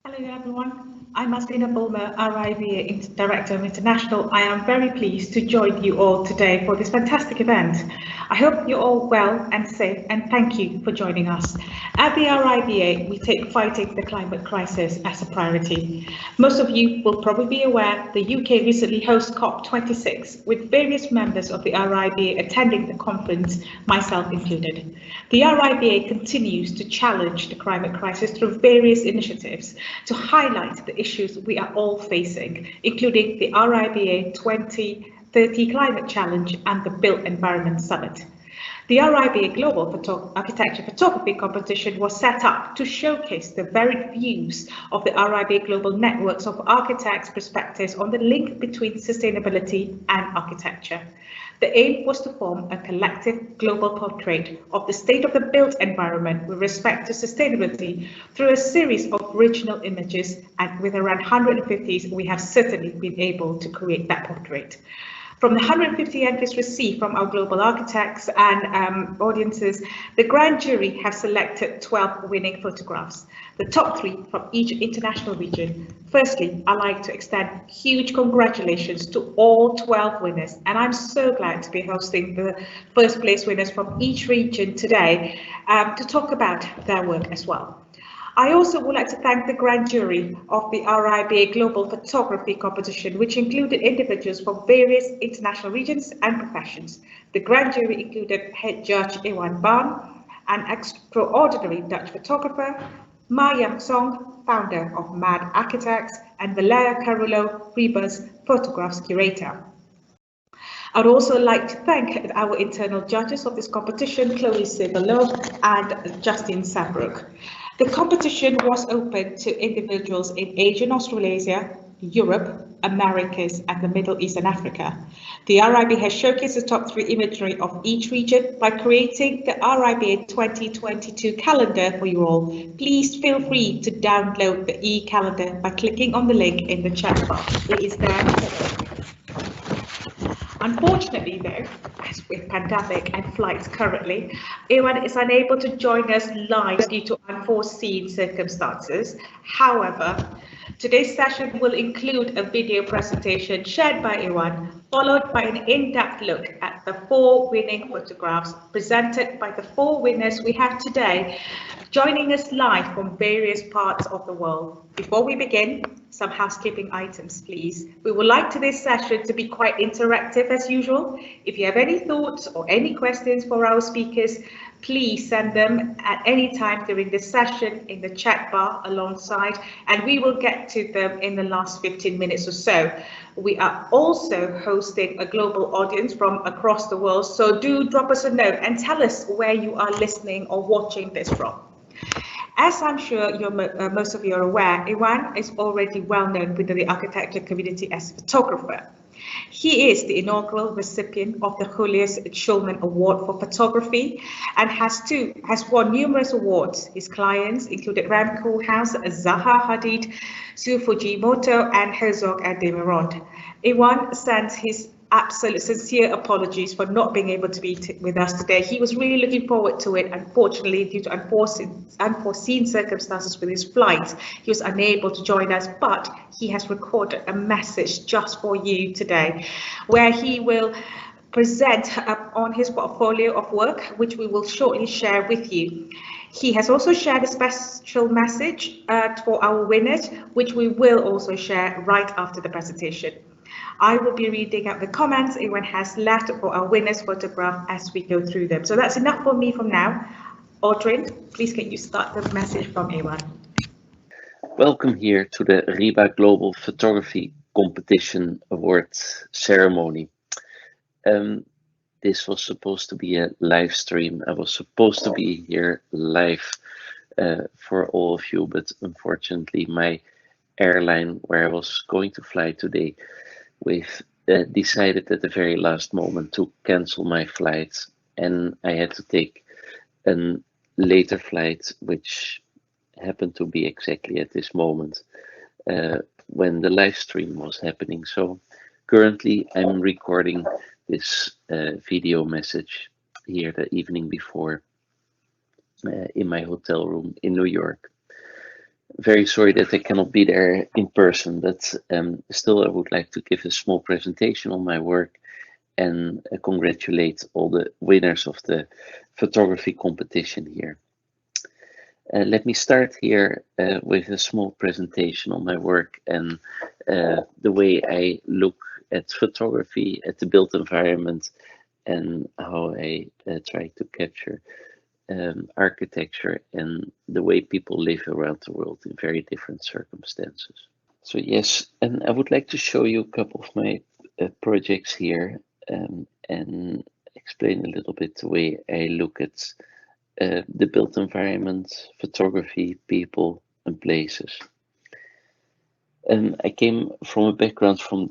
Hello everyone, I'm Astina Bulmer, RIBA Director of International. I am very pleased to join you all today for this fantastic event. I hope you're all well and safe, and thank you for joining us. At the RIBA, we take fighting the climate crisis as a priority. Most of you will probably be aware the UK recently hosted COP26 with various members of the RIBA attending the conference, myself included. The RIBA continues to challenge the climate crisis through various initiatives to highlight the issues we are all facing, including the RIBA 2030 Climate Challenge and the Built Environment Summit. The RIBA Global Architecture Photography Competition was set up to showcase the varied views of the RIBA Global Networks of Architects' perspectives on the link between sustainability and architecture. The aim was to form a collective global portrait of the state of the built environment with respect to sustainability through a series of original images, and with around 150, we have certainly been able to create that portrait. From the 150 entries received from our global architects and audiences, the grand jury have selected 12 winning photographs, the top 3 from each international region. Firstly, I'd like to extend huge congratulations to all 12 winners, and I'm so glad to be hosting the first place winners from each region today to talk about their work as well. I also would like to thank the grand jury of the RIBA Global Photography Competition, which included individuals from various international regions and professions. The grand jury included head judge Iwan Baan, an extraordinary Dutch photographer, Ma Yang Song, founder of Mad Architects, and Valeria Carullo, RIBA's photographs curator. I'd also like to thank our internal judges of this competition, Chloe Sebelo and Justin Sabrook. The competition was open to individuals in Asia and Australasia, Europe, Americas, and the Middle East and Africa. The RIBA has showcased the top 3 imagery of each region by creating the RIBA 2022 calendar for you all. Please feel free to download the e-calendar by clicking on the link in the chat box. It is there. Unfortunately, though, as with pandemic and flights currently, Iwan is unable to join us live due to unforeseen circumstances. However, today's session will include a video presentation shared by Iwan, followed by an in-depth look at the 4 winning photographs presented by the 4 winners we have today, joining us live from various parts of the world. Before we begin, some housekeeping items, please. We would like today's session to be quite interactive as usual. If you have any thoughts or any questions for our speakers, please send them at any time during this session in the chat bar alongside, and we will get to them in the last 15 minutes or so. We are also hosting a global audience from across the world, so do drop us a note and tell us where you are listening or watching this from. As I'm sure most of you are aware, Iwan is already well known within the architecture community as a photographer. He is the inaugural recipient of the Julius Schulman Award for Photography and has won numerous awards. His clients included Ramco House, Zaha Hadid, Sue Fujimoto, and Herzog and de Meuron. Iwan sends his absolute sincere apologies for not being able to be with us today. He was really looking forward to it. Unfortunately, due to unforeseen circumstances with his flight, he was unable to join us, but he has recorded a message just for you today, where he will present on his portfolio of work, which we will shortly share with you. He has also shared a special message for our winners, which we will also share right after the presentation. I will be reading out the comments Iwan has left for our winners' photograph as we go through them. So that's enough for me from now. Audrey, please can you start the message from Iwan? Welcome here to the RIBA Global Photography Competition Awards ceremony. This was supposed to be a live stream. I was supposed to be here live for all of you, but unfortunately my airline where I was going to fly today decided at the very last moment to cancel my flight, and I had to take a later flight, which happened to be exactly at this moment when the live stream was happening. So currently I'm recording this video message here the evening before in my hotel room in New York. Very sorry that I cannot be there in person, but still I would like to give a small presentation on my work and congratulate all the winners of the photography competition here. Let me start here with a small presentation on my work and the way I look at photography, at the built environment, and how I try to capture architecture and the way people live around the world in very different circumstances. So yes, and I would like to show you a couple of my projects here and explain a little bit the way I look at the built environment, photography, people, and places. I came from a background from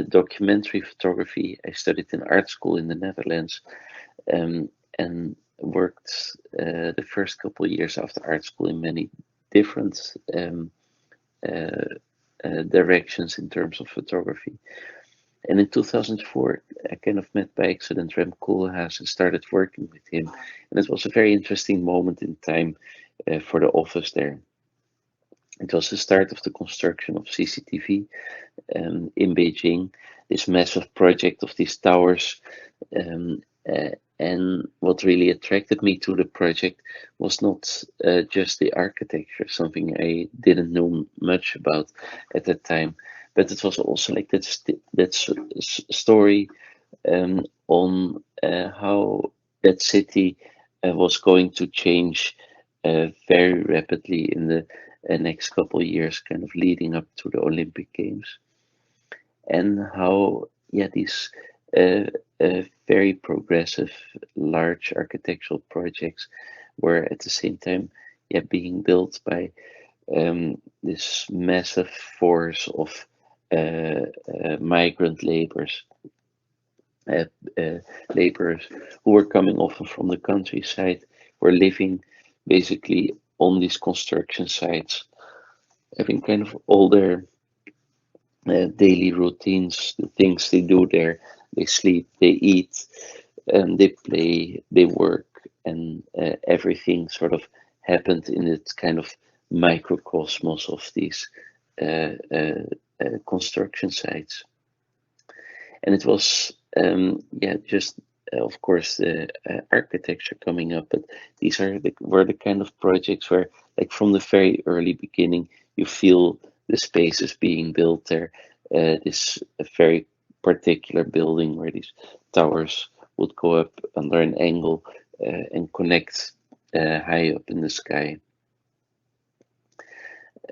documentary photography. I studied in art school in the Netherlands and worked the first couple of years after art school in many different directions in terms of photography. And in 2004, I kind of met by accident Rem Koolhaas and started working with him. And it was a very interesting moment in time for the office there. It was the start of the construction of CCTV in Beijing, this massive project of these towers. And what really attracted me to the project was not just the architecture, something I didn't know much about at that time, but it was also like that story on how that city was going to change very rapidly in the next couple of years, kind of leading up to the Olympic Games, and how these very progressive, large architectural projects were at the same time being built by this massive force of migrant laborers who were coming often from the countryside, were living basically on these construction sites, having kind of all their daily routines, the things they do there. They sleep, they eat, and they play, they work, and everything sort of happened in its kind of microcosmos of these construction sites. And it was just of course the architecture coming up, but these were the kind of projects where, like, from the very early beginning, you feel the spaces being built there. This very particular building where these towers would go up under an angle and connect high up in the sky.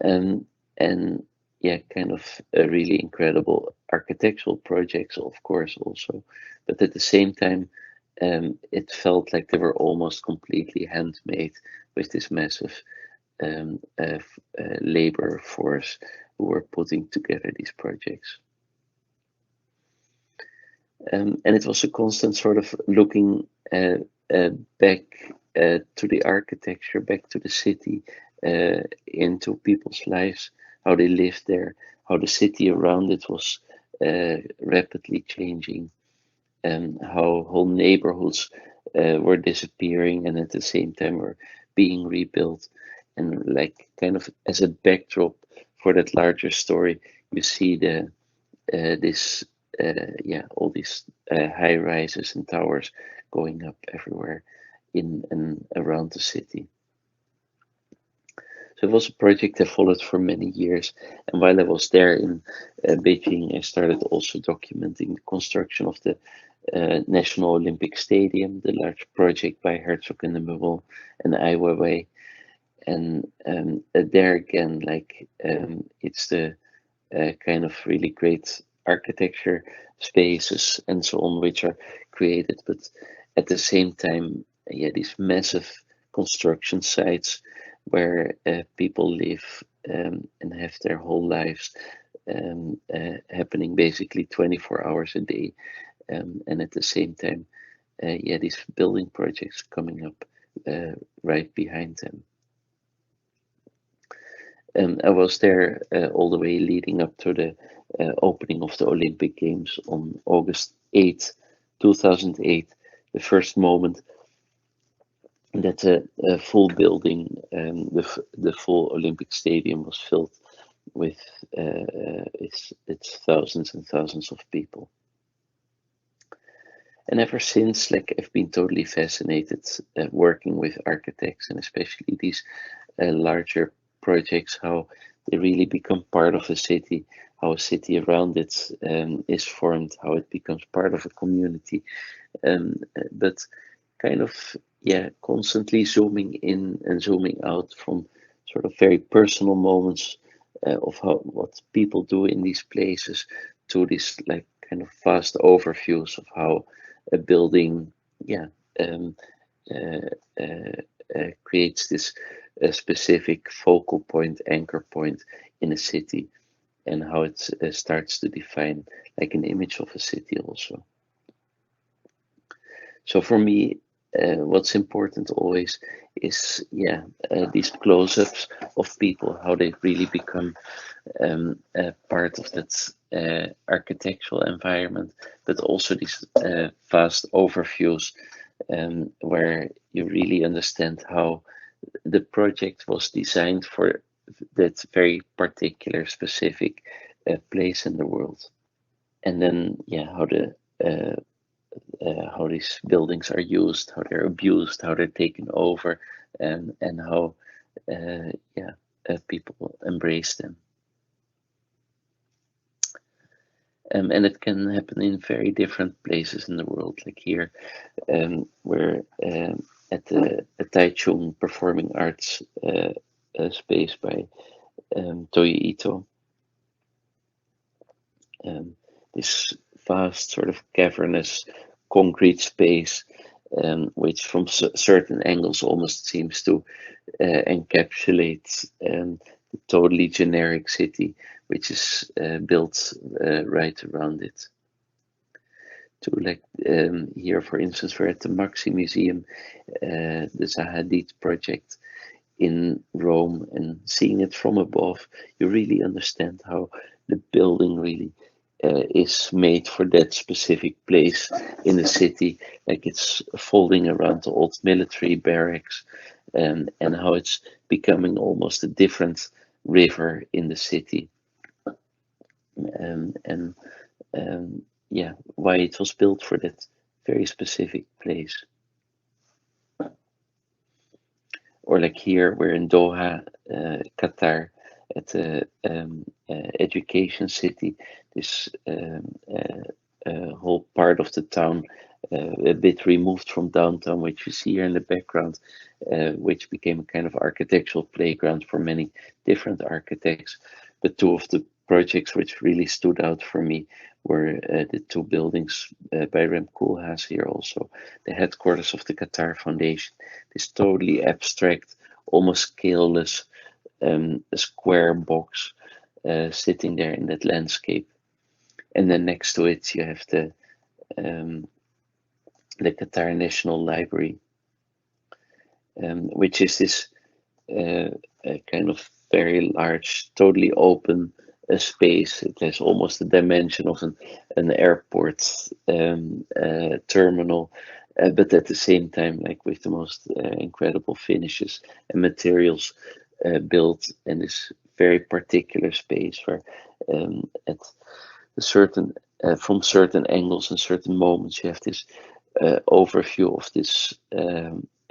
And kind of really incredible architectural projects, of course, also. But at the same time, it felt like they were almost completely handmade with this massive labor force who were putting together these projects. And it was a constant sort of looking back to the architecture, back to the city, into people's lives, how they lived there, how the city around it was rapidly changing, and how whole neighborhoods were disappearing and at the same time were being rebuilt. And, like, kind of as a backdrop for that larger story, you see all these high rises and towers going up everywhere in and around the city. So it was a project I followed for many years, and while I was there in Beijing, I started also documenting the construction of the National Olympic Stadium, the large project by Herzog and de Meuron and Ai Weiwei. And there again, like, it's the kind of really great architecture spaces and so on which are created, but at the same time, these massive construction sites where people live and have their whole lives happening basically 24 hours a day, and at the same time, these building projects coming up right behind them. I was there all the way leading up to the opening of the Olympic Games on August 8th, 2008, the first moment that a full building, the full Olympic Stadium was filled with its thousands and thousands of people. And ever since, like, I've been totally fascinated working with architects, and especially these larger projects, how they really become part of a city, how a city around it is formed, how it becomes part of a community. But kind of, yeah, constantly zooming in and zooming out from sort of very personal moments of how what people do in these places to this like kind of vast overviews of how a building, yeah, um, uh, creates this specific focal point, anchor point in a city, and how it starts to define like an image of a city also. So for me, what's important always is, yeah, these close-ups of people, how they really become part of that architectural environment, but also these fast overviews where you really understand how the project was designed for that very particular specific place in the world. And then, yeah, how these buildings are used, how they're abused, how they're taken over, and how yeah, people embrace them. And it can happen in very different places in the world. Like here, we're at the Taichung Performing Arts space by Toyo Ito. This vast sort of cavernous concrete space, which from certain angles almost seems to encapsulate the totally generic city, which is built right around it. To like here, for instance, we're at the Maxi Museum, the Zaha Hadid project in Rome, and seeing it from above, you really understand how the building really is made for that specific place in the city. Like it's folding around the old military barracks, and how it's becoming almost a different river in the city. And yeah, why it was built for that very specific place. Or like here, we're in Doha, Qatar, at the education city. This whole part of the town, a bit removed from downtown, which you see here in the background, which became a kind of architectural playground for many different architects. But two of the projects which really stood out for me were the two buildings by Rem Koolhaas here also, the headquarters of the Qatar Foundation, this totally abstract, almost scaleless a square box sitting there in that landscape. And then next to it, you have the Qatar National Library, which is this kind of very large, totally open space. It has almost the dimension of an airport terminal, but at the same time, like with the most incredible finishes and materials built in this very particular space where at a certain from certain angles and certain moments you have this overview of this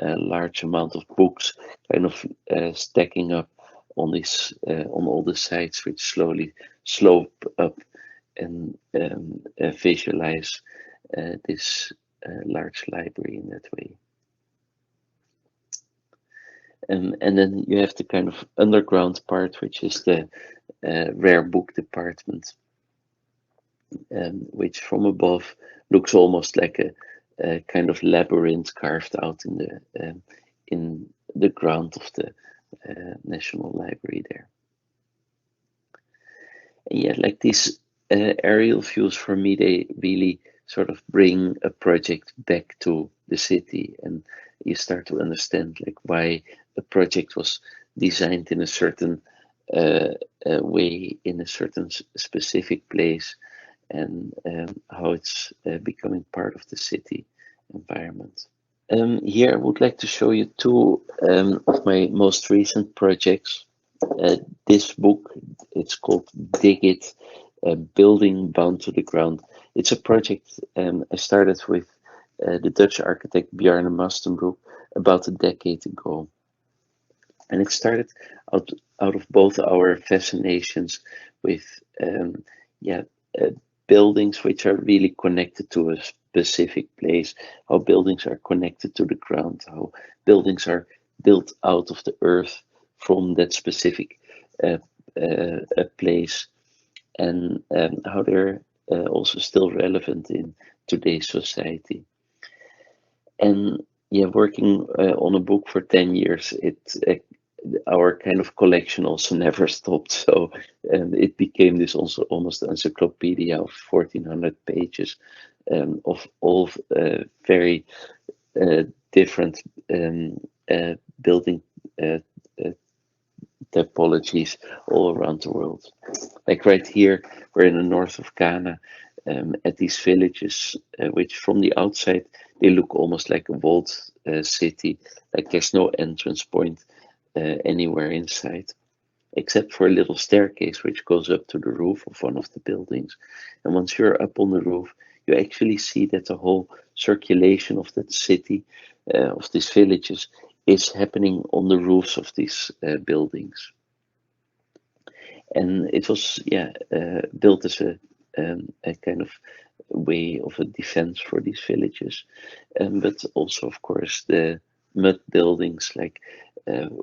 large amount of books kind of stacking up on this on all the sides, which slowly slope up and visualize this large library in that way. And then you have the kind of underground part, which is the rare book department, which from above looks almost like a kind of labyrinth carved out in the ground of the National Library there. And yet, like these aerial views for me, they really sort of bring a project back to the city, and you start to understand like why a project was designed in a certain way in a certain specific place, and how it's becoming part of the city environment. Here I would like to show you two of my most recent projects. This book, it's called Dig It, Building Bound to the Ground. It's a project I started with the Dutch architect Bjarne Mastenbroek about a decade ago. And it started out of both our fascinations with yeah, uh, buildings which are really connected to a specific place, how buildings are connected to the ground, how buildings are built out of the earth from that specific uh, place, and how they're also still relevant in today's society. And yeah, working on a book for 10 years, our kind of collection also never stopped. So it became this also almost encyclopedia of 1400 pages of all very different building uh, uh, typologies all around the world. Like right here, we're in the north of Ghana, at these villages, which from the outside they look almost like a walled city. Like there's no entrance point anywhere inside, except for a little staircase which goes up to the roof of one of the buildings. And once you're up on the roof, you actually see that the whole circulation of that city, of these villages, is happening on the roofs of these buildings. And it was, yeah, built as a kind of way of a defense for these villages, but also, of course, the mud buildings like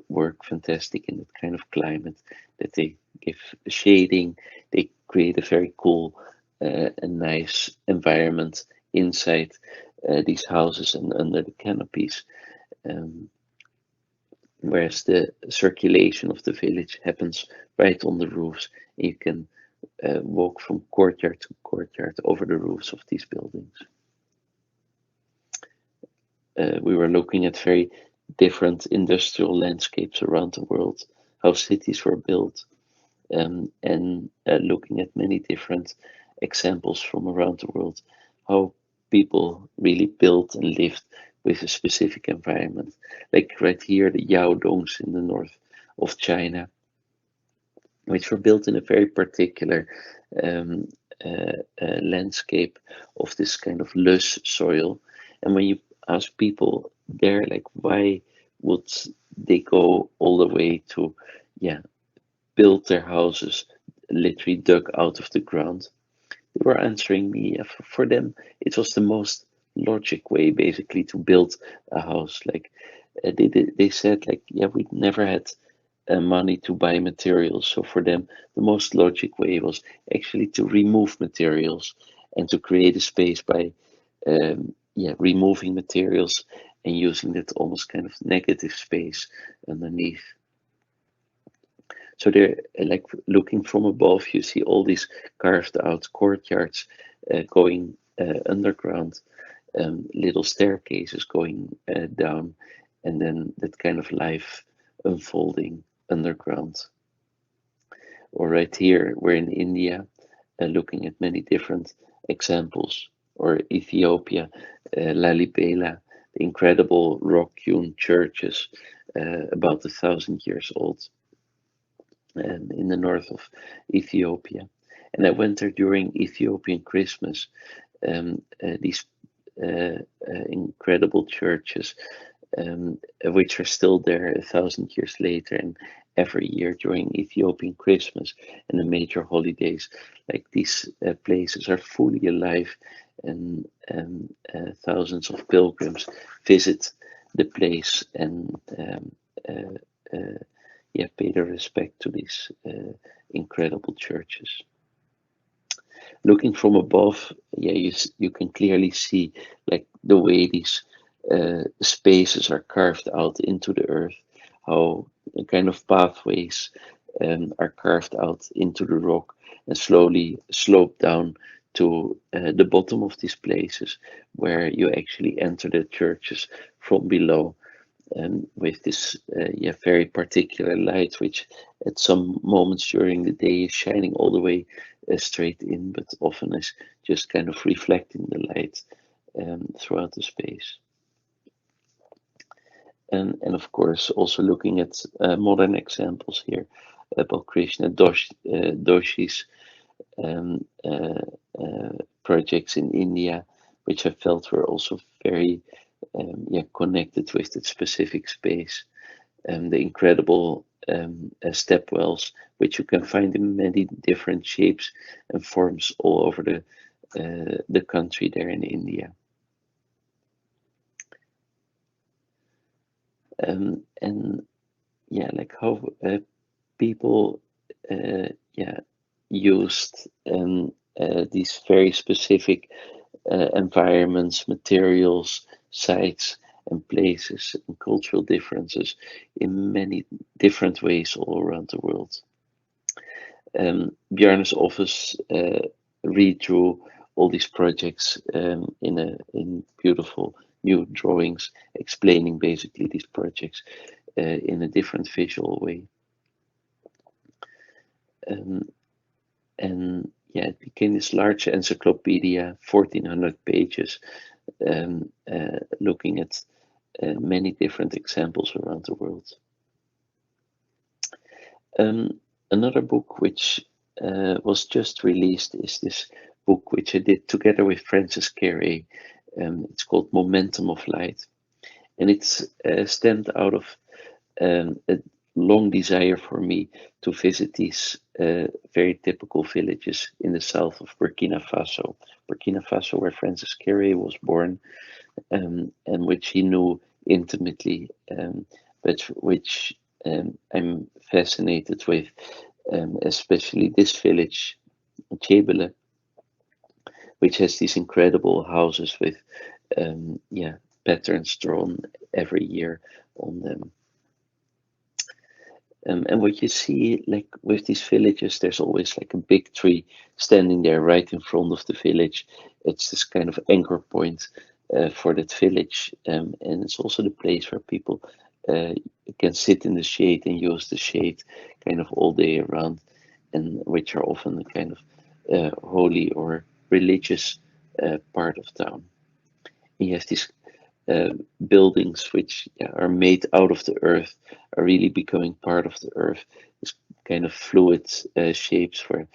work fantastic in that kind of climate, that they give shading, they create a very cool and nice environment inside these houses and under the canopies. Um, Whereas the circulation of the village happens right on the roofs. You can walk from courtyard to courtyard over the roofs of these buildings. We were looking at very different industrial landscapes around the world, how cities were built, and looking at many different examples from around the world, how people really built and lived with a specific environment. Like right here, the Yaodongs in the north of China, which were built in a very particular um, landscape of this kind of loess soil. And when you ask people there, like, why would they go all the way to, yeah, build their houses literally dug out of the ground? They were answering me, for them, it was the most logic way basically to build a house. Like they said, like, yeah, we never had money to buy materials. So for them, the most logic way was actually to remove materials and to create a space by yeah, removing materials and using that almost kind of negative space underneath. So they're like looking from above, you see all these carved out courtyards going underground, little staircases going down, and then that kind of life unfolding underground. Or right here, we're in India, looking at many different examples. Or Ethiopia, Lalibela, the incredible rock-hewn churches, about 1,000 years old, in the north of Ethiopia. And I went there during Ethiopian Christmas. These incredible churches, which are still there 1,000 years later, and every year during Ethiopian Christmas and the major holidays, like these places are fully alive, and thousands of pilgrims visit the place and yeah, pay their respect to these incredible churches. Looking from above, yeah, you can clearly see like the way these spaces are carved out into the earth, how kind of pathways are carved out into the rock and slowly slope down to the bottom of these places, where you actually enter the churches from below, with this yeah, very particular light, which at some moments during the day is shining all the way straight in, but often is just kind of reflecting the light throughout the space. And of course also looking at modern examples here, Balkrishna Doshi's um, uh, projects in India, which I felt were also very connected with the specific space. The incredible step wells, which you can find in many different shapes and forms all over the country there in India. And yeah, like how people used these very specific environments, materials, sites, and places and cultural differences in many different ways all around the world. Bjarne's office redrew all these projects in beautiful new drawings explaining basically these projects in a different visual way. And yeah, it became this large encyclopedia, 1400 pages, looking at many different examples around the world. Another book which was just released is this book which I did together with Francis Carey. It's called Momentum of Light, and it's stemmed out of a long desire for me to visit these very typical villages in the south of Burkina Faso. Burkina Faso, where Francis Carey was born, and which he knew intimately, but which I'm fascinated with, especially this village, Chebele, which has these incredible houses with patterns drawn every year on them. And what you see, like with these villages, there's always like a big tree standing there right in front of the village. It's this kind of anchor point for that village, and it's also the place where people can sit in the shade and use the shade kind of all day around, and which are often a kind of holy or religious part of town. And you have these uh, buildings which are made out of the earth are really becoming part of the earth. This kind of fluid shapes where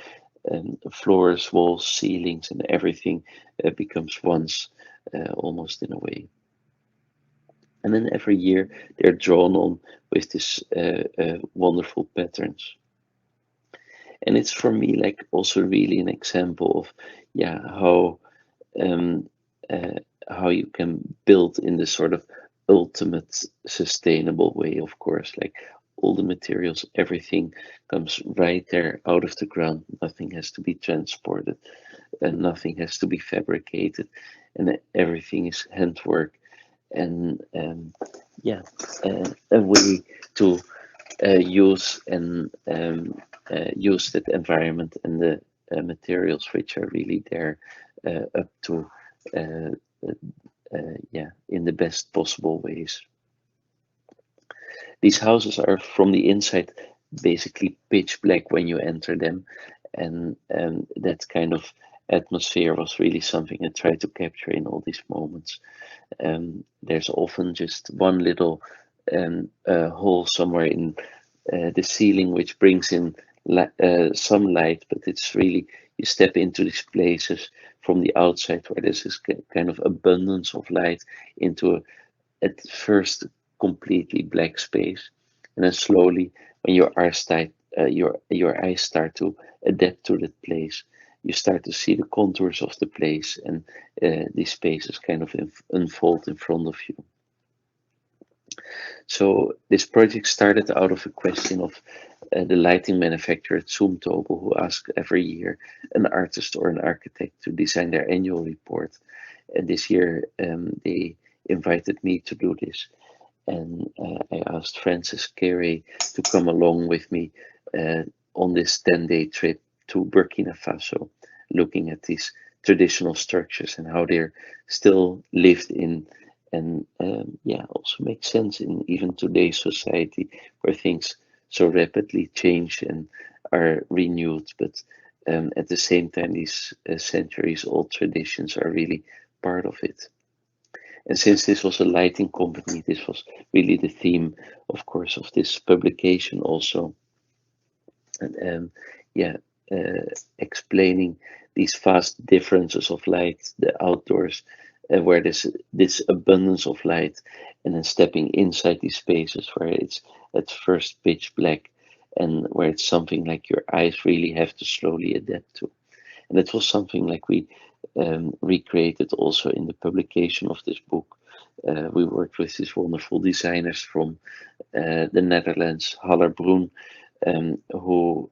floors, walls, ceilings, and everything becomes once, almost in a way. And then every year they're drawn on with this wonderful patterns. And it's for me like also really an example of um, uh, how you can build in this sort of ultimate sustainable way, of course, like all the materials, everything comes right there out of the ground. Nothing has to be transported and nothing has to be fabricated, and everything is handwork. And a way to use and use that environment and the materials which are really there up to uh, in the best possible ways. These houses are from the inside basically pitch black when you enter them, and that kind of atmosphere was really something I tried to capture in all these moments. There's often just one little hole somewhere in the ceiling which brings in some light, but it's really you step into these places from the outside where there's this kind of abundance of light into at first completely black space, and then slowly when your eyes start to adapt to that place, you start to see the contours of the place, and these spaces kind of unfold in front of you. So this project started out of a question of the lighting manufacturer Zumtobel, who asks every year an artist or an architect to design their annual report. And this year they invited me to do this. And I asked Francis Carey to come along with me on this 10-day trip to Burkina Faso, looking at these traditional structures and how they're still lived in, and also make sense in even today's society where things so rapidly change and are renewed, but at the same time these centuries old traditions are really part of it. And since this was a lighting company, this was really the theme, of course, of this publication also. And yeah, explaining these vast differences of light, the outdoors, where there's this abundance of light, and then stepping inside these spaces where it's at first pitch black, and where it's something like your eyes really have to slowly adapt to. And that was something like we recreated also in the publication of this book. We worked with these wonderful designers from the Netherlands, Haller Broen, who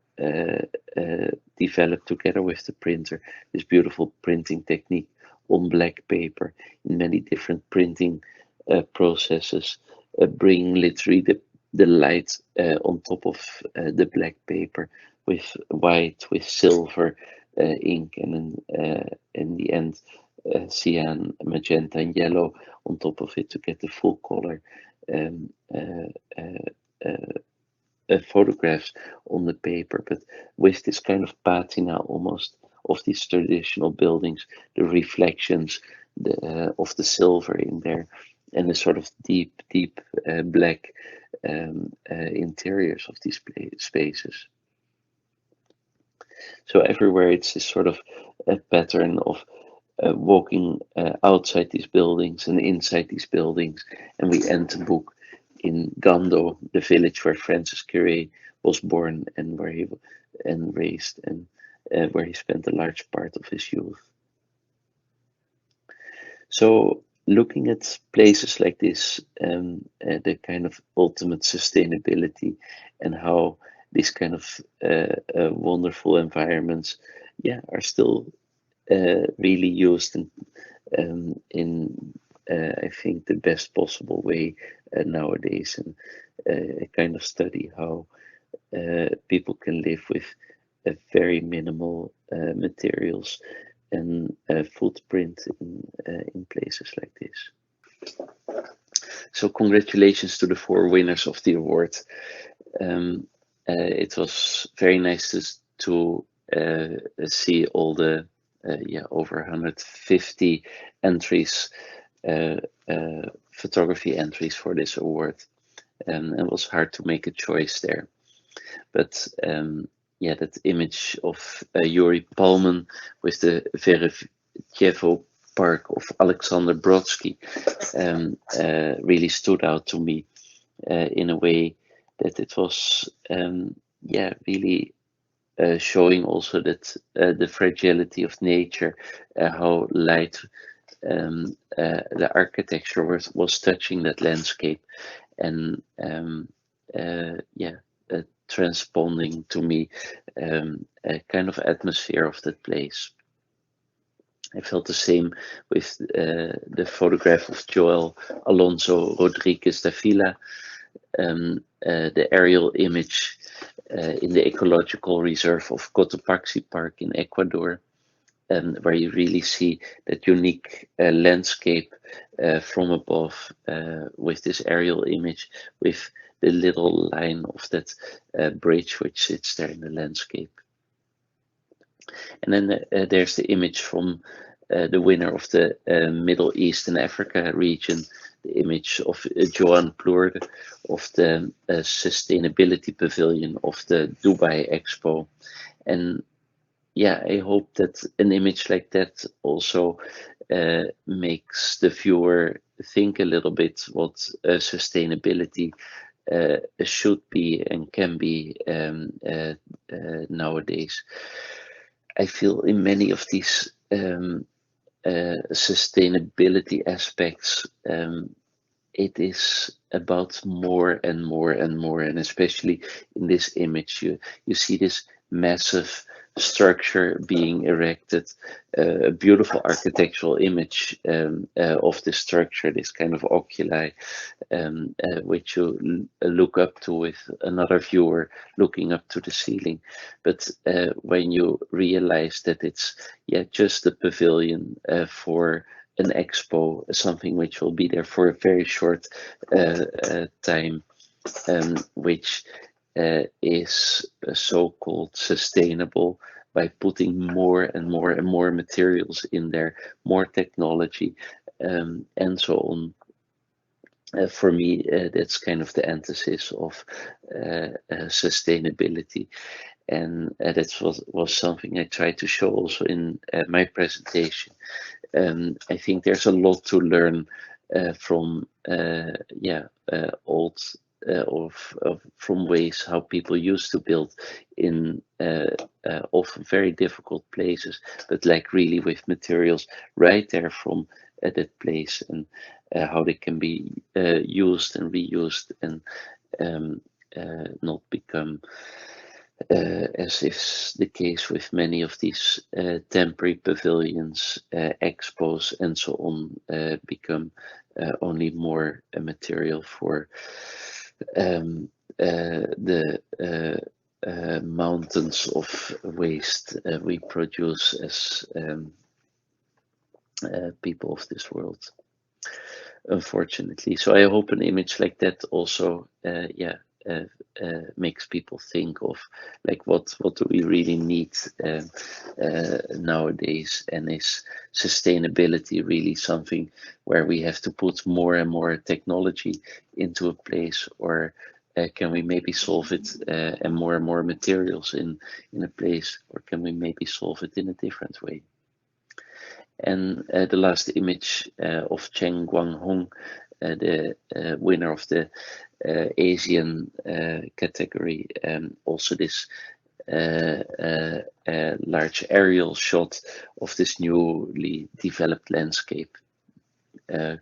developed together with the printer this beautiful printing technique on black paper in many different printing processes, bringing literally the light on top of the black paper with white, with silver ink, and in the end cyan, magenta, and yellow on top of it to get the full color photographs on the paper, but with this kind of patina almost of these traditional buildings, the reflections of the silver in there, and the sort of deep black interiors of these spaces. So everywhere it's this sort of a pattern of walking outside these buildings and inside these buildings, and we end the book in Gando, the village where Francis Curie was born and where he and raised, and where he spent a large part of his youth. So looking at places like this, the kind of ultimate sustainability, and how these kind of wonderful environments, yeah, are still really used in I think the best possible way nowadays, and kind of study how people can live with very minimal materials and footprint in places like this. So congratulations to the 4 winners of the award. It was very nice to see all the over 150 entries, photography entries for this award. It was hard to make a choice there, but yeah, that image of Yuri Palmin with the Verevjevo Park of Alexander Brodsky really stood out to me in a way that it was yeah, really showing also that the fragility of nature, how light the architecture was touching that landscape, and yeah, transponding to me a kind of atmosphere of that place. I felt the same with the photograph of Alonso Rodriguez Davila, the aerial image in the ecological reserve of Cotopaxi Park in Ecuador, where you really see that unique landscape from above with this aerial image, with the little line of that bridge which sits there in the landscape. And then there's the image from the winner of the Middle East and Africa region, the image of Johan Plourde of the sustainability pavilion of the Dubai Expo. And yeah, I hope that an image like that also makes the viewer think a little bit what sustainability should be and can be nowadays. I feel in many of these sustainability aspects, it is about more and more and more, and especially in this image, you see this massive structure being erected, a beautiful architectural image of the structure, this kind of oculi, which you look up to with another viewer looking up to the ceiling. But when you realize that it's just a pavilion for an expo, something which will be there for a very short time, which is so-called sustainable by putting more and more and more materials in there, more technology, and so on. For me, that's kind of the antithesis of sustainability, and that was something I tried to show also in my presentation. I think there's a lot to learn from old from ways how people used to build in often very difficult places, but like really with materials right there from that place, and how they can be used and reused, and not become, as is the case with many of these temporary pavilions, expos, and so on, become only more a material for the mountains of waste we produce as people of this world, unfortunately. So I hope an image like that also makes people think of like what do we really need nowadays, and is sustainability really something where we have to put more and more technology into a place, or can we maybe solve it and more materials in a place, or can we maybe solve it in a different way? And the last image of Chen Guanhong, the winner of the Asian category, also this large aerial shot of this newly developed landscape.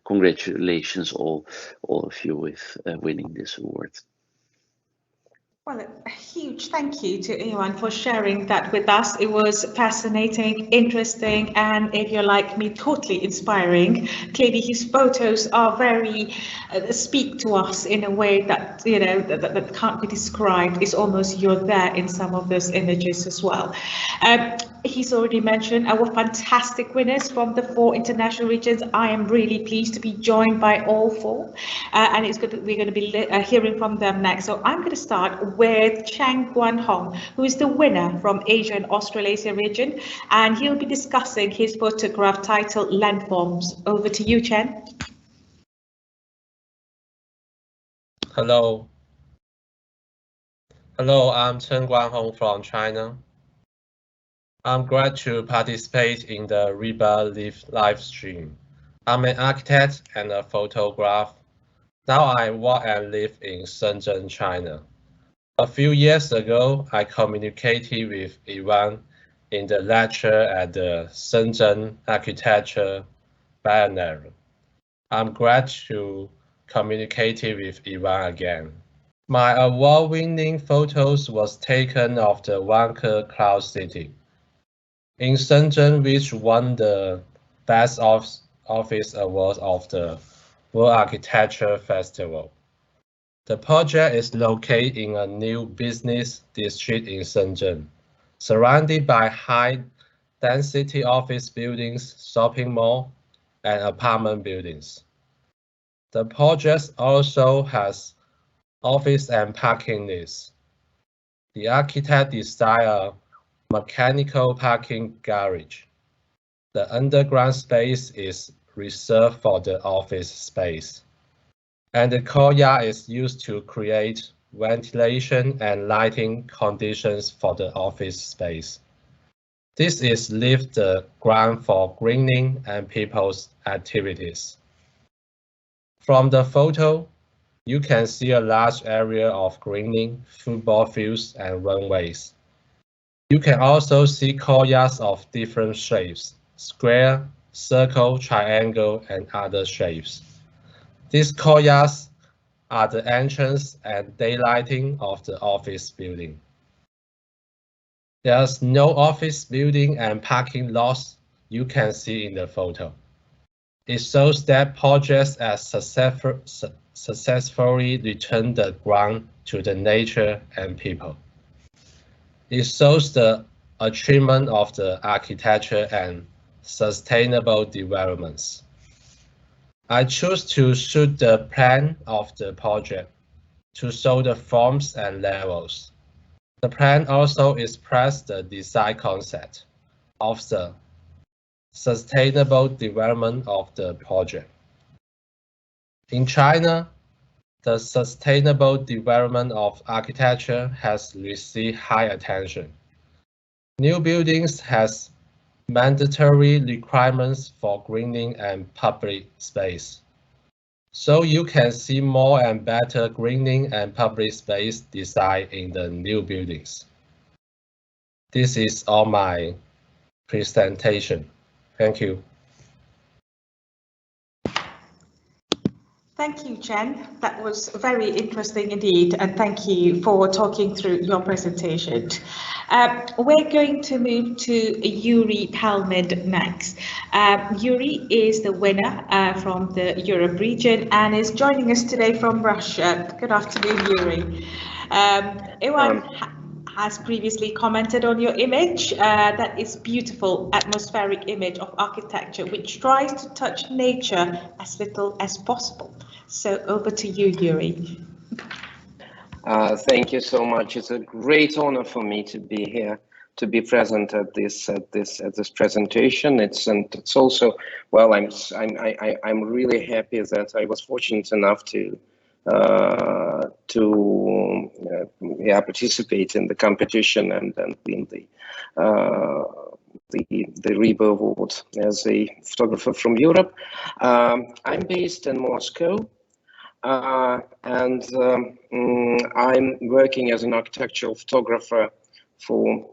Congratulations all of you with winning this award. Well, a huge thank you to Iwan for sharing that with us. It was fascinating, interesting, and if you're like me, totally inspiring. Clearly, his photos are very speak to us in a way that that can't be described. It's almost you're there in some of those images as well. He's already mentioned our fantastic winners from the 4 international regions. I am really pleased to be joined by all 4, and we're going to be hearing from them next. So I'm going to start with Chen Guanhong, who is the winner from Asia and Australasia region, and he'll be discussing his photograph titled Landforms. Over to you, Chen. Hello. Hello, I'm Chen Guanhong from China. I'm glad to participate in the RIBA live stream. I'm an architect and a photographer. Now I work and live in Shenzhen, China. A few years ago, I communicated with Iwan in the lecture at the Shenzhen Architecture Biennial. I'm glad to communicate with Iwan again. My award-winning photos was taken of the Wanke Cloud City in Shenzhen, which won the Best Office Award of the World Architecture Festival. The project is located in a new business district in Shenzhen, surrounded by high-density office buildings, shopping mall, and apartment buildings. The project also has office and parking needs. The architect designed a mechanical parking garage. The underground space is reserved for the office space, and the courtyard is used to create ventilation and lighting conditions for the office space. This is leave the ground for greening and people's activities. From the photo, you can see a large area of greening, football fields, and runways. You can also see courtyards of different shapes, square, circle, triangle, and other shapes. These courtyards are the entrance and daylighting of the office building. There's no office building and parking lots you can see in the photo. It shows that projects have successfully returned the ground to the nature and people. It shows the achievement of the architecture and sustainable developments. I choose to shoot the plan of the project to show the forms and levels. The plan also expresses the design concept of the sustainable development of the project. In China, the sustainable development of architecture has received high attention. New buildings has mandatory requirements for greening and public space. So you can see more and better greening and public space design in the new buildings. This is all my presentation. Thank you. Thank you, Chen. That was very interesting indeed, and thank you for talking through your presentation. We're going to move to Yuri Palmin next. Yuri is the winner from the Europe region and is joining us today from Russia. Good afternoon, Yuri. Iwan has previously commented on your image. That is beautiful atmospheric image of architecture which tries to touch nature as little as possible. So over to you, Yuri. Thank you so much. It's a great honor for me to be here, to be present at this presentation. It's also, well, I'm really happy that I was fortunate enough to participate in the competition and win the RIBA award as a photographer from Europe. I'm based in Moscow. And I'm working as an architectural photographer for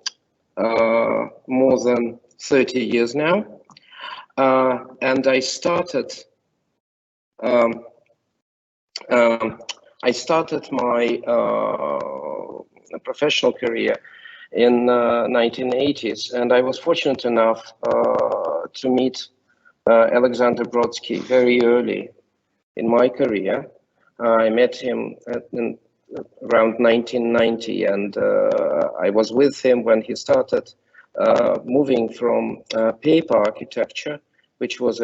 more than 30 years now. And I started my professional career in 1980s, and I was fortunate enough to meet Alexander Brodsky very early in my career. I met him around 1990, and I was with him when he started moving from paper architecture, which was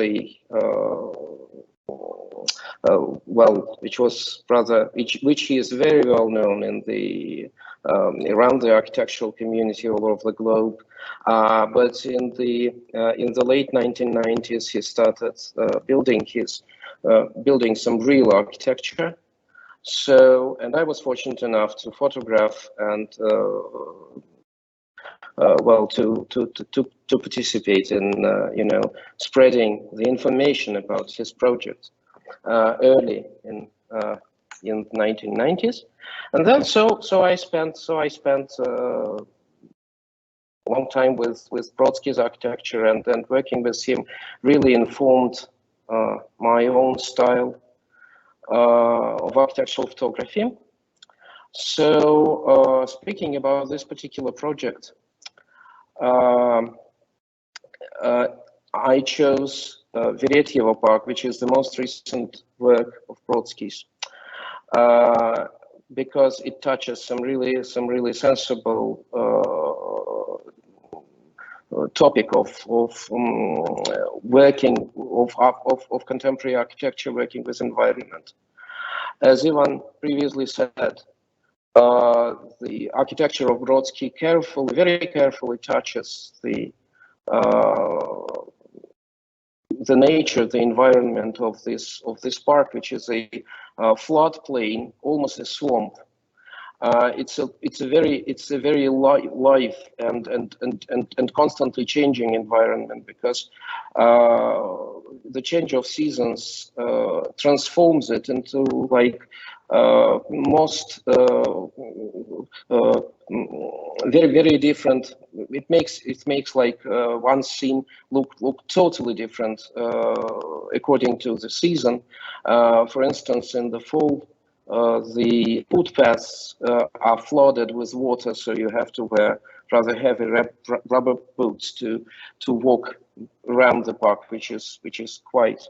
which he is very well known in the around the architectural community all over the globe. But in the late 1990s, he started building some real architecture. So, and I was fortunate enough to photograph and to participate in spreading the information about his project early in 1990s, and then so I spent a long time with Brodsky's architecture, and then working with him really informed my own style of architectural photography. So speaking about this particular project, I chose Veretyevo Park, which is the most recent work of Brodsky's, because it touches some really sensible topic of working of contemporary architecture, working with environment. As Ivan previously said, the architecture of Brodsky very carefully touches the nature, the environment of this park, which is a floodplain, almost a swamp. It's a very live and constantly changing environment, because the change of seasons transforms it into like most very different. It makes like one scene look totally different according to the season. For instance, in the fall, the footpaths are flooded with water, so you have to wear rather heavy rubber boots to walk around the park, which is quite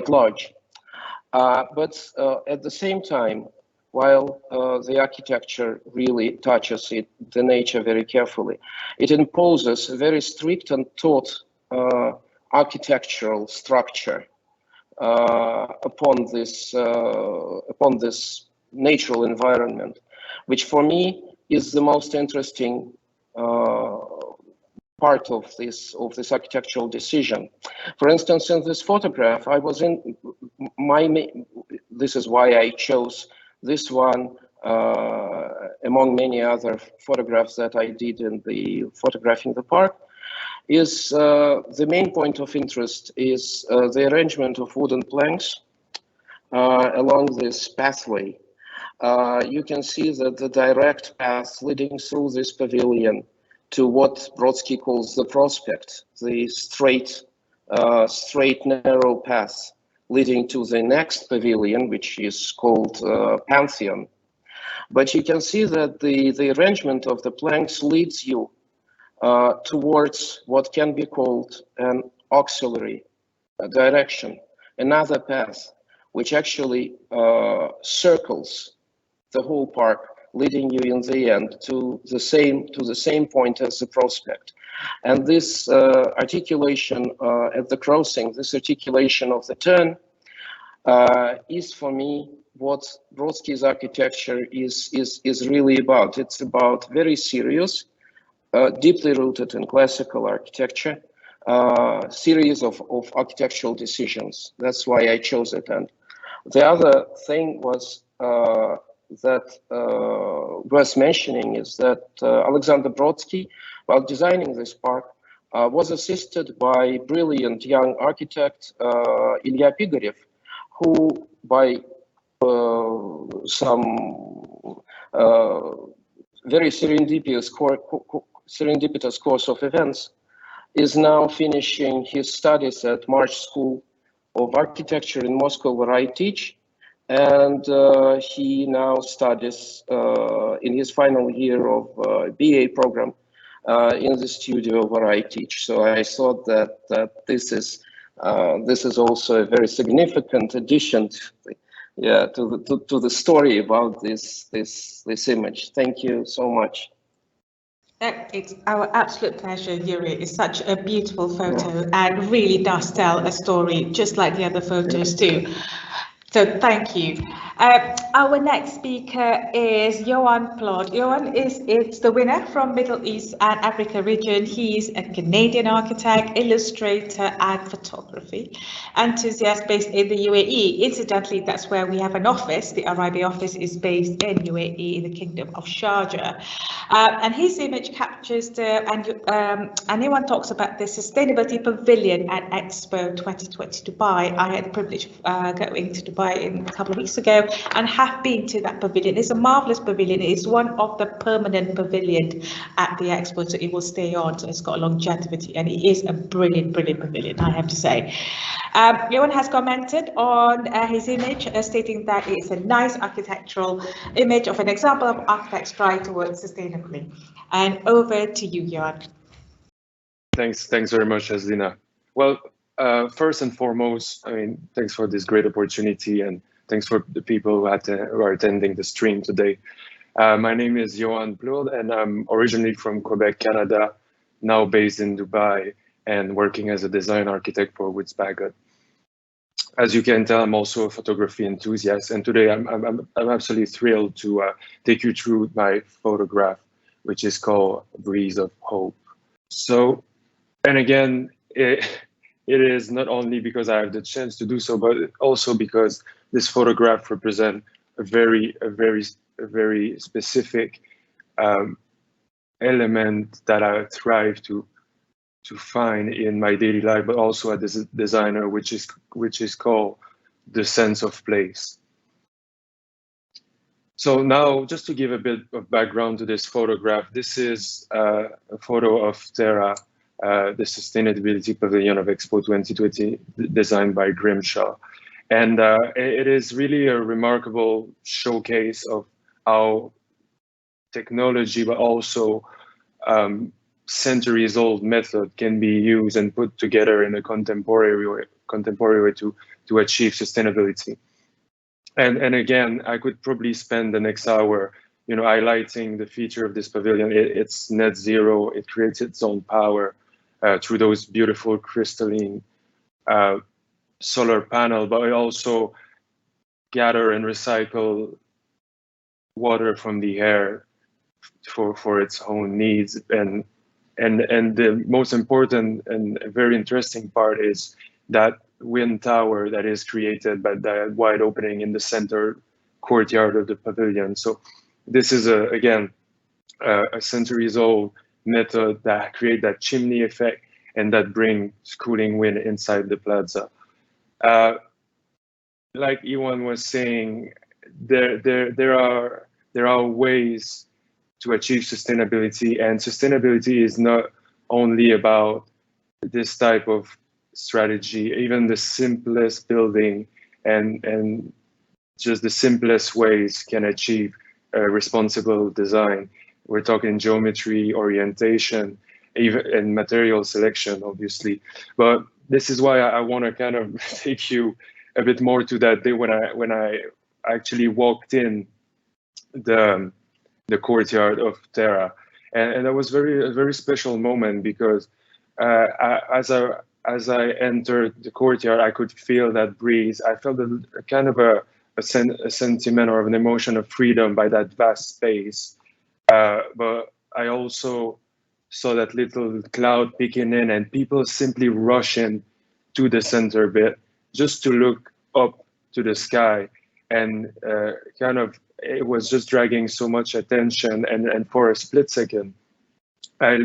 large. But at the same time, while the architecture really touches the nature very carefully, it imposes a very strict and taut architectural structure upon this natural environment, which for me is the most interesting part of this architectural decision. For instance, in this photograph, I was in this is why I chose this one among many other photographs that I did in the photographing the park. Is the main point of interest is the arrangement of wooden planks along this pathway. You can see that the direct path leading through this pavilion to what Brodsky calls the prospect, the straight narrow path leading to the next pavilion, which is called Pantheon. But you can see that the arrangement of the planks leads you towards what can be called an auxiliary direction, another path, which actually circles the whole park, leading you in the end to the same point as the prospect. And this articulation at the crossing, this articulation of the turn, is for me what Brodsky's architecture is really about. It's about very serious, deeply rooted in classical architecture, series of architectural decisions. That's why I chose it. And the other thing was that worth mentioning is that Alexander Brodsky, while designing this park, was assisted by brilliant young architect Ilya Pigorev, who by some very serendipitous course of events is now finishing his studies at March School of Architecture in Moscow, where I teach. And he now studies in his final year of BA program in the studio where I teach. So I thought that this is also a very significant addition to the story about this image. Thank you so much. It's our absolute pleasure, Yuri. It's such a beautiful photo and really does tell a story, just like the other photos do. So thank you. Our next speaker is Johan Plourde. Johan is the winner from Middle East and Africa region. He's a Canadian architect, illustrator, and photography enthusiast based in the UAE. Incidentally, that's where we have an office. The RIBA office is based in UAE, in the Kingdom of Sharjah. And his image captures and Iwan talks about the Sustainability Pavilion at Expo 2020 Dubai. I had the privilege of going to Dubai a couple of weeks ago and have been to that pavilion. It's a marvelous pavilion. It's one of the permanent pavilions at the Expo, so it will stay on. So it's got longevity, and it is a brilliant pavilion, I have to say. Johan has commented on his image, stating that it's a nice architectural image of an example of architects trying to work sustainably. And over to you, Johan. Thanks very much, Aslina. Well, first and foremost, I mean, thanks for this great opportunity, and thanks for the people who are attending the stream today. My name is Johan Plourde, and I'm originally from Quebec, Canada, now based in Dubai and working as a design architect for Woods Bagot. As you can tell, I'm also a photography enthusiast, and today I'm absolutely thrilled to take you through my photograph, which is called Breeze of Hope. So, and again, it is not only because I have the chance to do so, but also because this photograph represents a very specific element that I thrive to find in my daily life, but also as a designer, which is called the sense of place. So now, just to give a bit of background to this photograph, this is a photo of Terra, the Sustainability Pavilion of Expo 2020, designed by Grimshaw. And it is really a remarkable showcase of how technology, but also centuries-old method can be used and put together in a contemporary way to achieve sustainability. And again, I could probably spend the next hour, highlighting the feature of this pavilion. It's net zero. It creates its own power through those beautiful crystalline solar panel, but it also gather and recycle water from the air for its own needs, and And the most important and very interesting part is that wind tower that is created by that wide opening in the center courtyard of the pavilion. So this is again a centuries-old method that create that chimney effect and that bring cooling wind inside the plaza. Like Iwan was saying, there are ways to achieve sustainability, and sustainability is not only about this type of strategy. Even the simplest building and just the simplest ways can achieve responsible design. We're talking geometry, orientation, even and material selection, obviously. But this is why I want to kind of take you a bit more to that day when I actually walked in the courtyard of Terra, and that was a very special moment because as I entered the courtyard, I could feel that breeze. I felt a kind of a sentiment or an emotion of freedom by that vast space. But I also saw that little cloud peeking in and people simply rushing to the center bit just to look up to the sky, and kind of it was just dragging so much attention, and for a split second I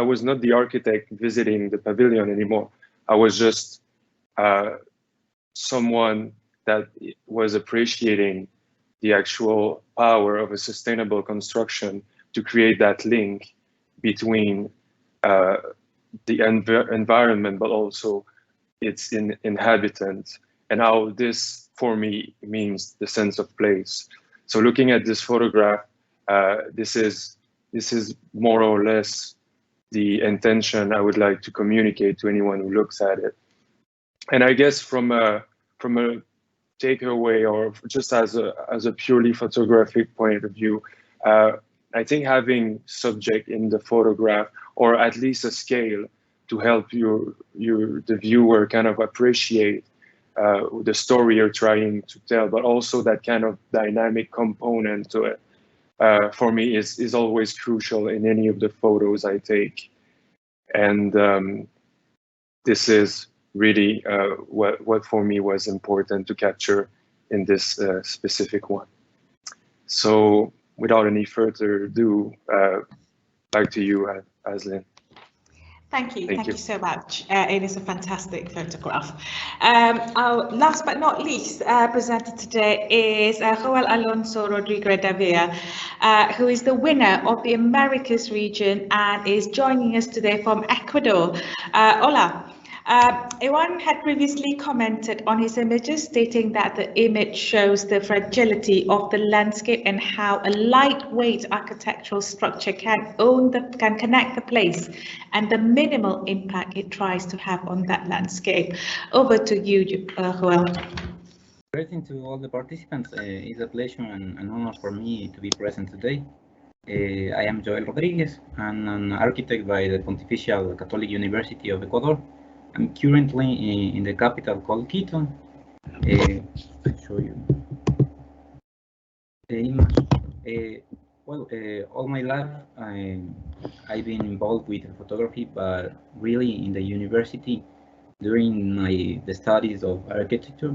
was not the architect visiting the pavilion anymore. I was just someone that was appreciating the actual power of a sustainable construction to create that link between the environment, but also its inhabitants, and how this, for me, means the sense of place. So looking at this photograph, this is more or less the intention I would like to communicate to anyone who looks at it. And I guess from a takeaway, or just as a purely photographic point of view, I think having subject in the photograph, or at least a scale, to help the viewer kind of appreciate the story you're trying to tell, but also that kind of dynamic component to it, for me is always crucial in any of the photos I take. And this is really what for me was important to capture in this specific one. So without any further ado, back to you, Aslin. Thank you so much. It is a fantastic photograph. Our last but not least presenter today is Joan Alonso Rodriguez Davila, who is the winner of the Americas region and is joining us today from Ecuador. Hola. Iwan had previously commented on his images, stating that the image shows the fragility of the landscape and how a lightweight architectural structure can connect the place and the minimal impact it tries to have on that landscape. Over to you, Joel. Greeting to all the participants. It's a pleasure and an honor for me to be present today. I am Joel Rodriguez. I'm an architect by the Pontifical Catholic University of Ecuador. I'm currently in the capital called Quito. I'll show you the image. All my life I've been involved with photography, but really in the university during the studies of architecture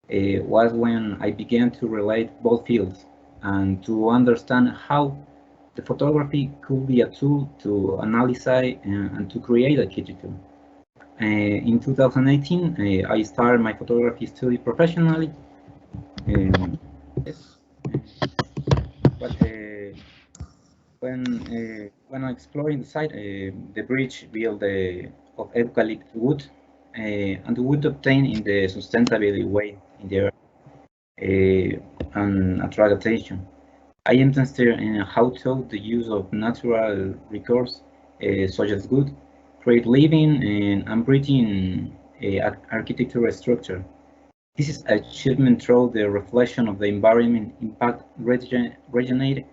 was when I began to relate both fields and to understand how the photography could be a tool to analyze and to create architecture. In 2018, I started my photography study professionally. Yes. But when exploring the site, the bridge built of eucalypt wood and the wood obtained in the sustainability way in the earth and attract attention. I am interested in how to the use of natural resources such as wood create living and breathing architectural structure. This is achievement through the reflection of the environment impact regenerated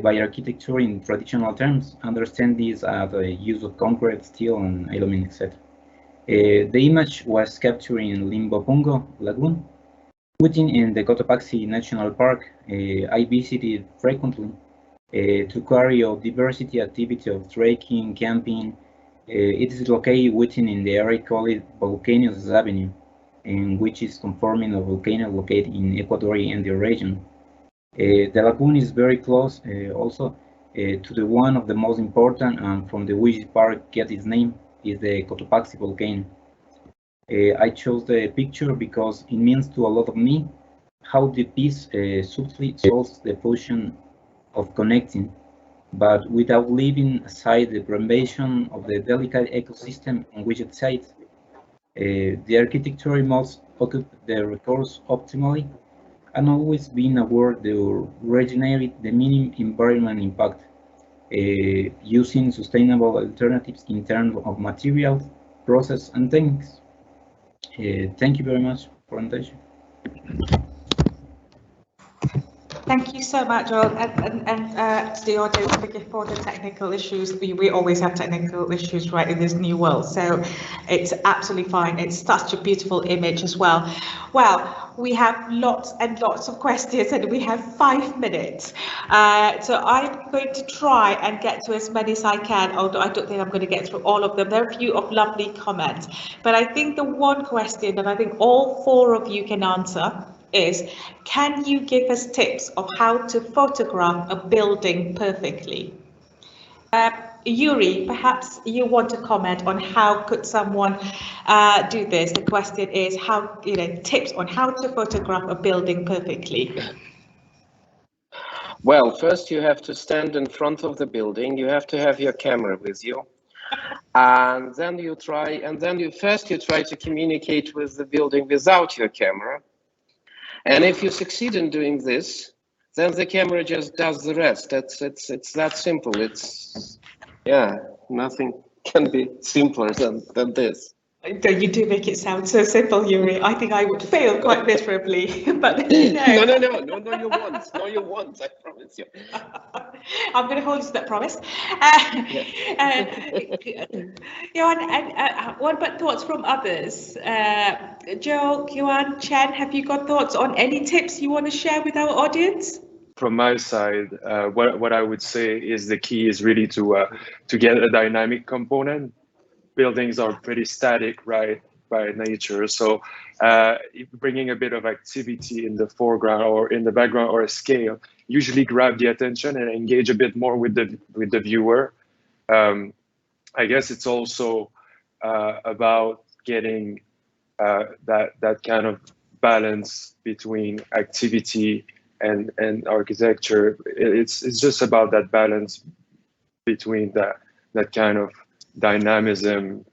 by architecture in traditional terms. Understand this as the use of concrete, steel, and aluminum, etc. The image was captured in Limbopungo Lagoon. Within in the Cotopaxi National Park, I visited frequently. to carry out diversity activity of trekking, camping. It is located within in the area called Volcanoes Avenue, and which is conforming a volcano located in Ecuador and the region. The lagoon is very close also to the one of the most important and from the which park get its name is the Cotopaxi volcano. I chose the picture because it means to a lot of me how the piece subtly solves the function of connecting, but without leaving aside the preservation of the delicate ecosystem on which it sites. The architecture must occupy the resource optimally and always being aware to regenerate the minimum environment impact using sustainable alternatives in terms of materials, process, and techniques. Thank you very much for the presentation. Thank you so much, Joel, and to the audience, forgive for the technical issues. We always have technical issues, right, in this new world, so it's absolutely fine. It's such a beautiful image as well. Well, we have lots and lots of questions, and we have 5 minutes. So I'm going to try and get to as many as I can, although I don't think I'm going to get through all of them. There are a few of lovely comments, but I think the one question that I think all 4 of you can answer is, can you give us tips of how to photograph a building perfectly? Yuri, perhaps you want to comment on how could someone do this? The question is how, tips on how to photograph a building perfectly. Well, first you have to stand in front of the building. You have to have your camera with you. And then you try to communicate with the building without your camera. And if you succeed in doing this, then the camera just does the rest. It's that simple. Yeah, nothing can be simpler than this. You do make it sound so simple, Yuri. I think I would fail quite miserably, but No, you won't. No, you won't, I promise you. I'm going to hold you to that promise. Joanne, what about thoughts from others? Joe, Yoann, Chen, have you got thoughts on any tips you want to share with our audience? From my side, what I would say is the key is really to get a dynamic component. Buildings are pretty static, right, by nature. So bringing a bit of activity in the foreground or in the background or a scale usually grab the attention and engage a bit more with the viewer. I guess it's also about getting that kind of balance between activity and architecture. It's just about that balance between that kind of dynamism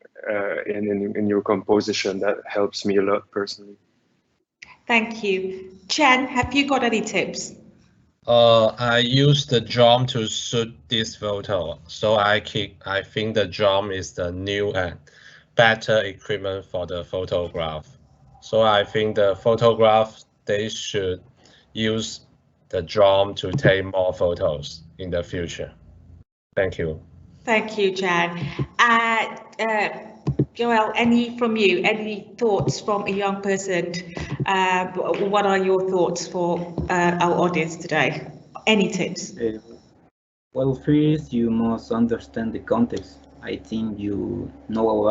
in your composition that helps me a lot personally. Thank you. Chen, have you got any tips? I use the drum to shoot this photo, so I think the drum is the new and better equipment for the photograph. So I think the photograph, they should use the drum to take more photos in the future. Thank you. Thank you, Jan. Joel, any from you? Any thoughts from a young person? What are your thoughts for our audience today? Any tips? Well, first you must understand the context. I think you know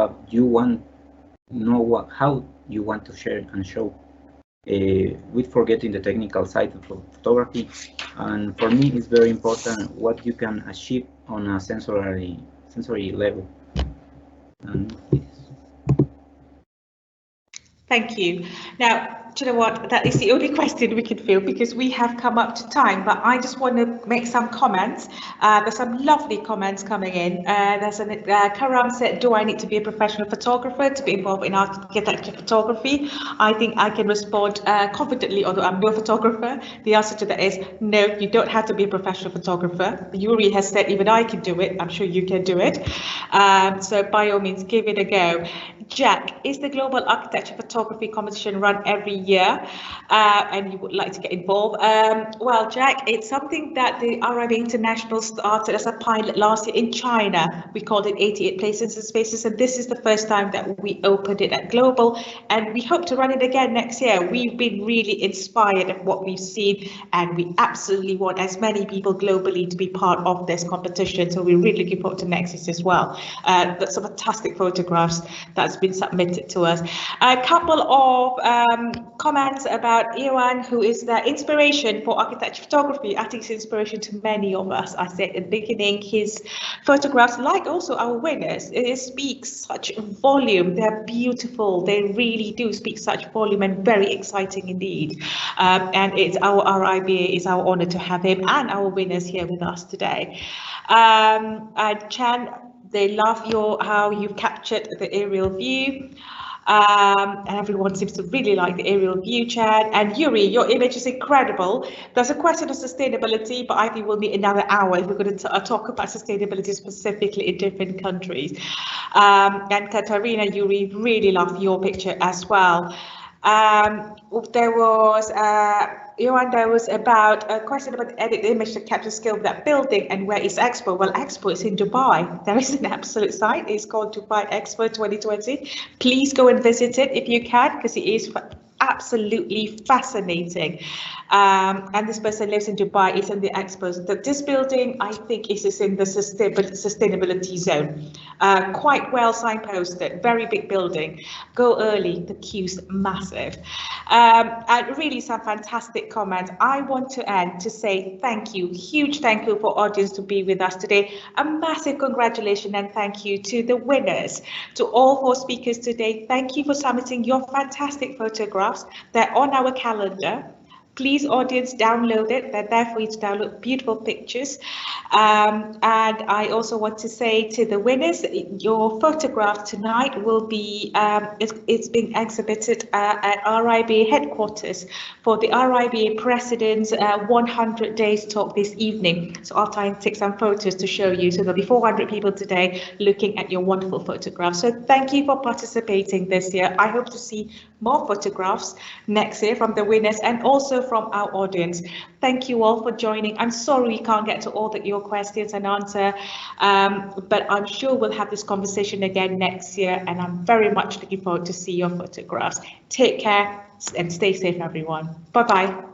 how you want to share and show, with forgetting the technical side of photography. And for me, it's very important what you can achieve on a sensory level. And thank you. Now, do you know what? That is the only question we can field because we have come up to time, but I just want to make some comments. There's some lovely comments coming in. There's Karam said, do I need to be a professional photographer to be involved in architecture photography? I think I can respond confidently, although I'm no photographer. The answer to that is no, you don't have to be a professional photographer. Yuri has said even I can do it. I'm sure you can do it. So by all means, give it a go. Jack, is the Global Architecture Photography competition run every year, and you would like to get involved? Well, Jack, it's something that the RIBA International started as a pilot last year in China. We called it 88 Places and Spaces, and this is the first time that we opened it at Global, and we hope to run it again next year. We've been really inspired of what we've seen, and we absolutely want as many people globally to be part of this competition, so we're really looking forward to next year as well. That's some fantastic photographs that's been submitted to us. A couple of comments about Iwan, who is the inspiration for architecture photography. I think it's inspiration to many of us. I said at the beginning, his photographs, like also our winners, it speaks such volume. They're beautiful. They really do speak such volume and very exciting indeed. And it's our RIBA, it's our honor to have him and our winners here with us today. Chen, they love how you've captured the aerial view. And everyone seems to really like the aerial view, Chad. And Yuri, your image is incredible. There's a question of sustainability, but I think we'll need another hour if we're going to talk about sustainability specifically in different countries. And Katarina, Yuri, really love your picture as well. There was Joanne, there was about a question about the edit image to capture scale of that building and where is Expo? Well, Expo is in Dubai. There is an absolute site. It's called Dubai Expo 2020. Please go and visit it if you can, because it is absolutely fascinating. And this person lives in Dubai, is in the Expo. This building, I think, is in the sustainability zone. Quite well signposted, very big building. Go early, the queue's massive. And really some fantastic comments. I want to end to say thank you, huge thank you for audience to be with us today. A massive congratulations and thank you to the winners, to all 4 speakers today. Thank you for submitting your fantastic photographs. They're on our calendar. Please, audience, download it. They're there for you to download beautiful pictures. And I also want to say to the winners, your photograph tonight will be, it's being exhibited at RIBA headquarters for the RIBA President's 100 Days talk this evening. So I'll try and take some photos to show you. So there'll be 400 people today looking at your wonderful photographs. So thank you for participating this year. I hope to see more photographs next year from the winners and also from our audience. Thank you all for joining. I'm sorry we can't get to all your questions and answer, but I'm sure we'll have this conversation again next year, and I'm very much looking forward to see your photographs. Take care and stay safe, everyone. Bye-bye.